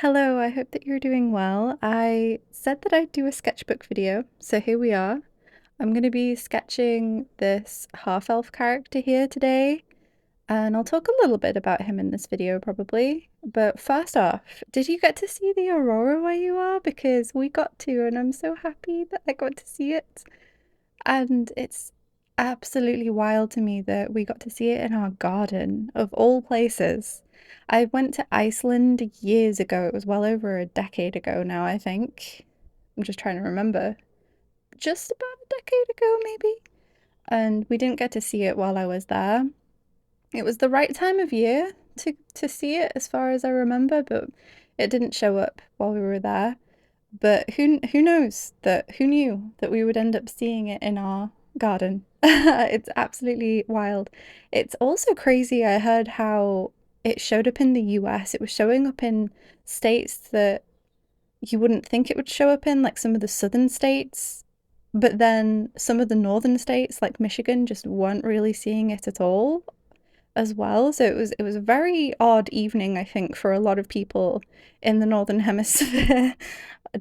Hello, I hope that you're doing well. I said that I'd do a sketchbook video, so here we are. I'm going to be sketching this half-elf character here today, and I'll talk a little bit about him in this video probably. But first off, did you get to see the aurora where you are? Because we got to, and I'm so happy that I got to see it. And it's absolutely wild to me that we got to see it in our garden, of all places. I went to Iceland years ago. It was well over a decade ago now, I think. I'm just trying to remember. Just about a decade ago, maybe. And we didn't get to see it while I was there. It was the right time of year to see it, as far as I remember, but it didn't show up while we were there. But who knows that who knew that we would end up seeing it in our garden? It's absolutely wild. It's also crazy. I heard how it showed up in the US. It was showing up in states that you wouldn't think it would show up in, like some of the southern states. But then some of the northern states, like Michigan, just weren't really seeing it at all as well. So it was a very odd evening, I think, for a lot of people in the northern hemisphere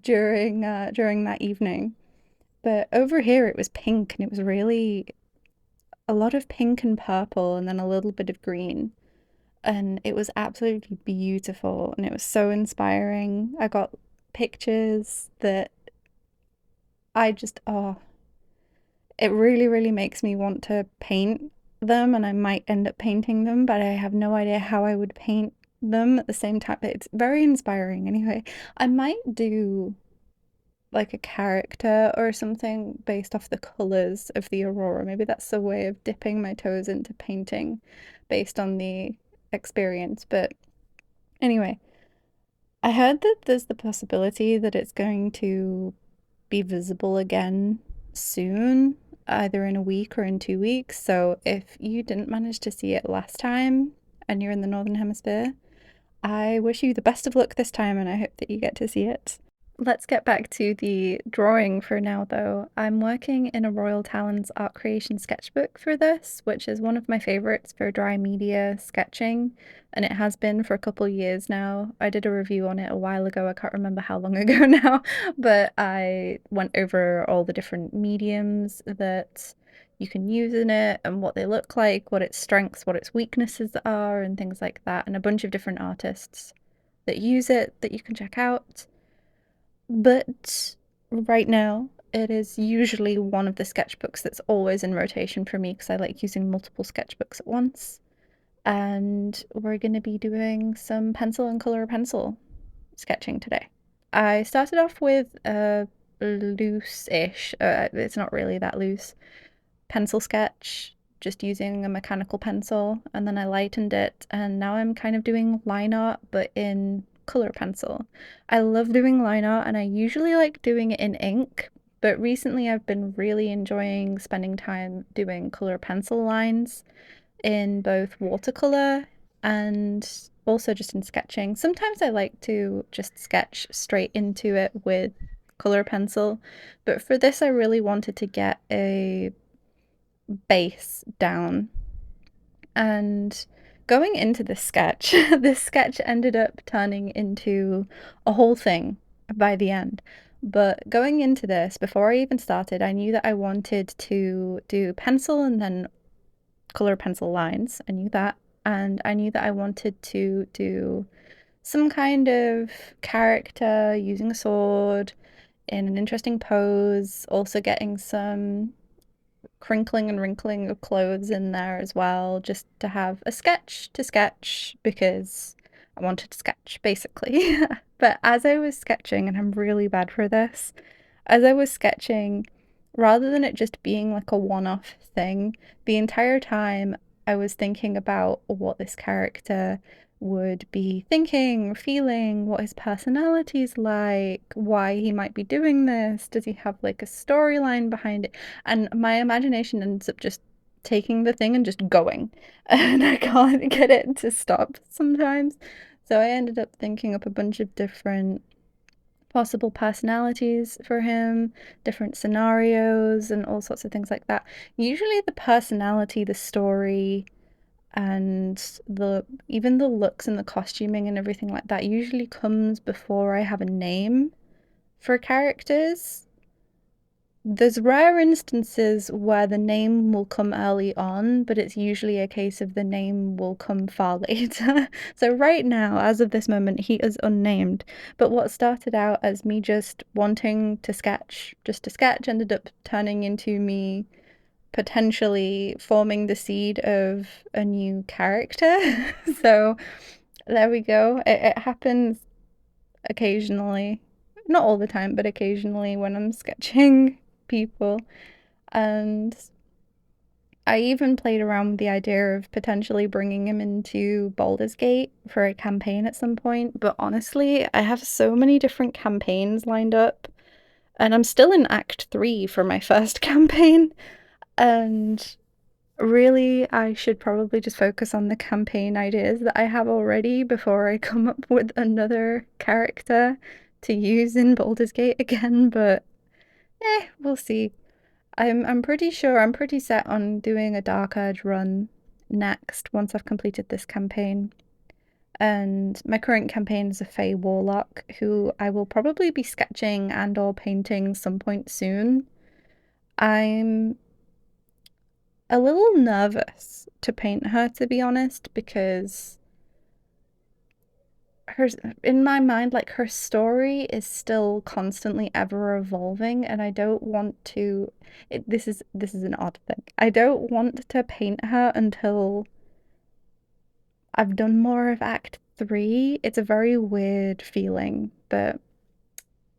during that evening. But over here it was pink, and it was really a lot of pink and purple and then a little bit of green. And it was absolutely beautiful, and it was so inspiring. I got pictures that oh, it really, really makes me want to paint them, and I might end up painting them, but I have no idea how I would paint them at the same time. But it's very inspiring anyway. I might do like a character or something based off the colors of the aurora. Maybe that's a way of dipping my toes into painting based on the experience. But anyway, I heard that there's the possibility that it's going to be visible again soon, either in a week or in 2 weeks. So if you didn't manage to see it last time and you're in the Northern Hemisphere, I wish you the best of luck this time, and I hope that you get to see it. Let's get back to the drawing for now, though. I'm working in a Royal Talens Art Creation sketchbook for this, which is one of my favorites for dry media sketching, and it has been for a couple years now. I did a review on it a while ago, I can't remember how long ago now, but I went over all the different mediums that you can use in it and what they look like, what its strengths, what its weaknesses are, and things like that, and a bunch of different artists that use it that you can check out. But right now, it is usually one of the sketchbooks that's always in rotation for me because I like using multiple sketchbooks at once. And we're going to be doing some pencil and color pencil sketching today. I started off with a loose-ish, it's not really that loose, pencil sketch, just using a mechanical pencil, and then I lightened it, and now I'm kind of doing line art, but in color pencil. I love doing line art, and I usually like doing it in ink, but recently I've been really enjoying spending time doing color pencil lines in both watercolor and also just in sketching. Sometimes I like to just sketch straight into it with color pencil, but for this I really wanted to get a base down. And going into this sketch, this sketch ended up turning into a whole thing by the end. But going into this, before I even started, I knew that I wanted to do pencil and then color pencil lines. I knew that. And I knew that I wanted to do some kind of character using a sword in an interesting pose, also getting some crinkling and wrinkling of clothes in there as well, just to have a sketch to sketch because I wanted to sketch basically. But as I was sketching, and I'm really bad for this, as I was sketching, rather than it just being like a one-off thing, the entire time I was thinking about what this character would be thinking, feeling, what his personality's like, why he might be doing this, does he have like a storyline behind it? And my imagination ends up just taking the thing and just going, and I can't get it to stop sometimes. So I ended up thinking up a bunch of different possible personalities for him, different scenarios, and all sorts of things like that. Usually, the personality, the story, and even the looks and the costuming and everything like that usually comes before I have a name for characters. There's rare instances where the name will come early on, but it's usually a case of the name will come far later. So right now, as of this moment, he is unnamed. But what started out as me just wanting to sketch, just to sketch, ended up turning into me potentially forming the seed of a new character. So there we go. It happens occasionally. Not all the time, but occasionally when I'm sketching people. And I even played around with the idea of potentially bringing him into Baldur's Gate for a campaign at some point. But honestly, I have so many different campaigns lined up. And I'm still in Act 3 for my first campaign. And really, I should probably just focus on the campaign ideas that I have already before I come up with another character to use in Baldur's Gate again. But we'll see. I'm pretty sure I'm pretty set on doing a Dark Urge run next once I've completed this campaign. And my current campaign is a Fey Warlock who I will probably be sketching and or painting some point soon. I'm a little nervous to paint her, to be honest, because her in my mind, like, her story is still constantly ever evolving, and I don't want to this is an odd thing. I don't want to paint her until I've done more of Act 3. It's a very weird feeling, but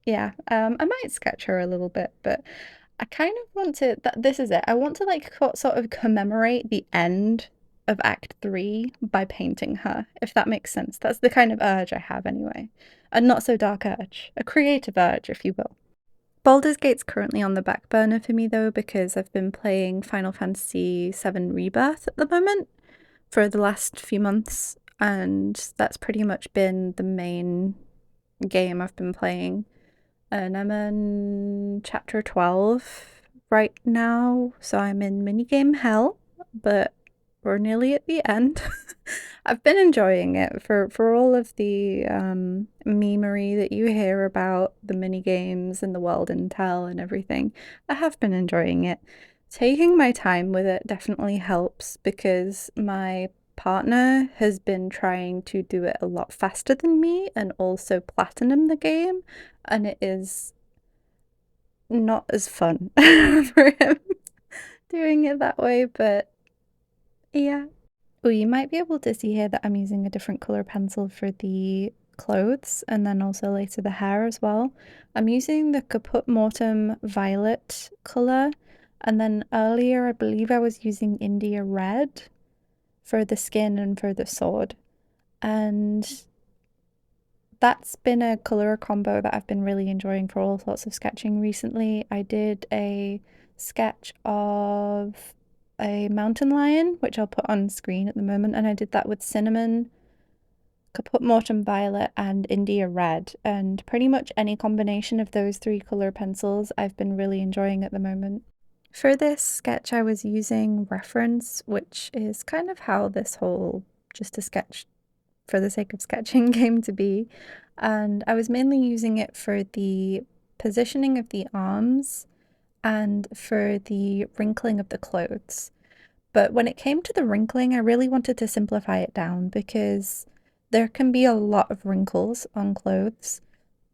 yeah, I might sketch her a little bit, but I kind of want to this is it. I want to like sort of commemorate the end of Act 3 by painting her, if that makes sense. That's the kind of urge I have anyway. A not so dark urge, a creative urge, if you will. Baldur's Gate's currently on the back burner for me though, because I've been playing Final Fantasy VII Rebirth at the moment for the last few months, and that's pretty much been the main game I've been playing. And I'm in chapter 12 right now, so I'm in minigame hell, but we're nearly at the end. I've been enjoying it for all of the memery that you hear about the minigames and the world intel and everything. I have been enjoying it. Taking my time with it definitely helps because my partner has been trying to do it a lot faster than me and also platinum the game, and it is not as fun for him doing it that way, but yeah. Oh, you might be able to see here that I'm using a different color pencil for the clothes and then also later the hair as well. I'm using the Caput Mortem Violet color, and then earlier I believe I was using India Red for the skin and for the sword. And that's been a color combo that I've been really enjoying for all sorts of sketching recently. I did a sketch of a mountain lion, which I'll put on screen at the moment, and I did that with cinnamon, Caput Mortem Violet, and India Red, and pretty much any combination of those three color pencils I've been really enjoying at the moment. For this sketch, I was using reference, which is kind of how this whole just a sketch for the sake of sketching came to be. And I was mainly using it for the positioning of the arms and for the wrinkling of the clothes. But when it came to the wrinkling, I really wanted to simplify it down because there can be a lot of wrinkles on clothes.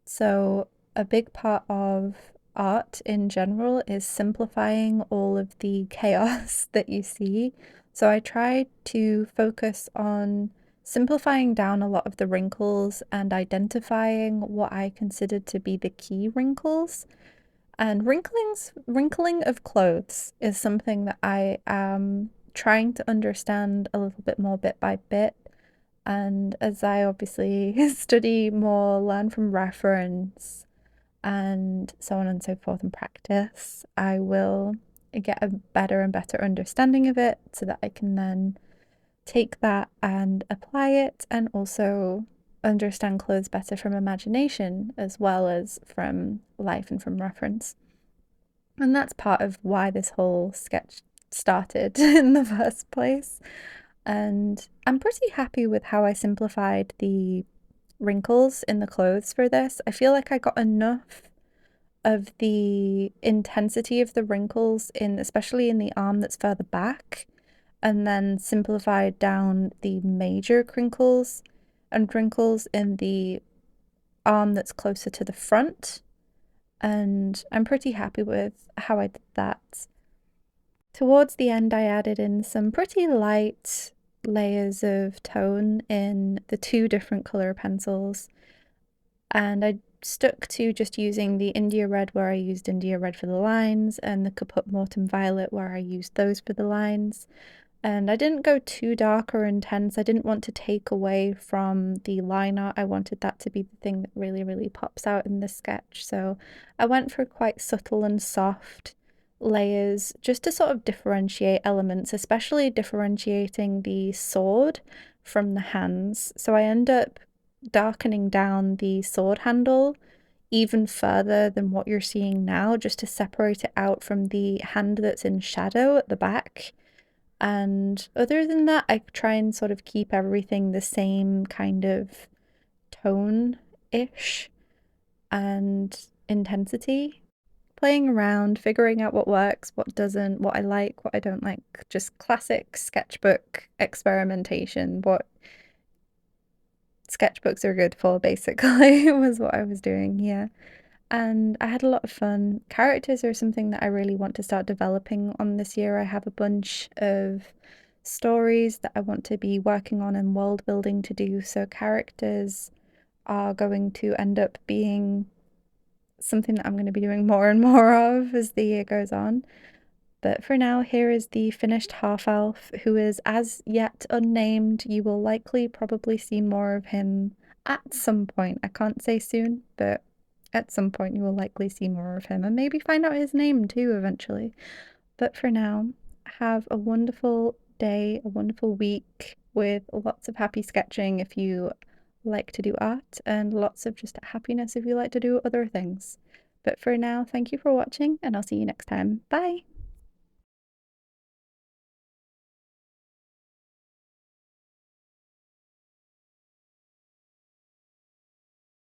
So a big part of art in general is simplifying all of the chaos that you see. So I tried to focus on simplifying down a lot of the wrinkles and identifying what I considered to be the key wrinkles. And wrinkling of clothes is something that I am trying to understand a little bit more bit by bit. And as I obviously study more, learn from reference, and so on and so forth, and practice, I will get a better and better understanding of it so that I can then take that and apply it and also understand clothes better from imagination as well as from life and from reference. And that's part of why this whole sketch started in the first place. And I'm pretty happy with how I simplified the wrinkles in the clothes for this. I feel like I got enough of the intensity of the wrinkles in, especially in the arm that's further back, and then simplified down the major crinkles and wrinkles in the arm that's closer to the front. And I'm pretty happy with how I did that. Towards the end, I added in some pretty light layers of tone in the two different color pencils, and I stuck to just using the India Red where I used India Red for the lines, and the Caput Mortem Violet where I used those for the lines. And I didn't go too dark or intense. I didn't want to take away from the line art. I wanted that to be the thing that really, really pops out in this sketch. So I went for quite subtle and soft layers just to sort of differentiate elements, especially differentiating the sword from the hands. So I end up darkening down the sword handle even further than what you're seeing now, just to separate it out from the hand that's in shadow at the back. And other than that, I try and sort of keep everything the same kind of tone-ish and intensity. Playing around, figuring out what works, what doesn't, what I like, what I don't like. Just classic sketchbook experimentation. What sketchbooks are good for, basically, was what I was doing here. And I had a lot of fun. Characters are something that I really want to start developing on this year. I have a bunch of stories that I want to be working on and world building to do, so characters are going to end up being something that I'm going to be doing more and more of as the year goes on. But for now, here is the finished half-elf, who is as yet unnamed. You will likely probably see more of him at some point. I can't say soon, but at some point you will likely see more of him and maybe find out his name too eventually. But for now, have a wonderful day, a wonderful week with lots of happy sketching if you like to do art, and lots of just happiness if you like to do other things. But for now, thank you for watching, and I'll see you next time. Bye!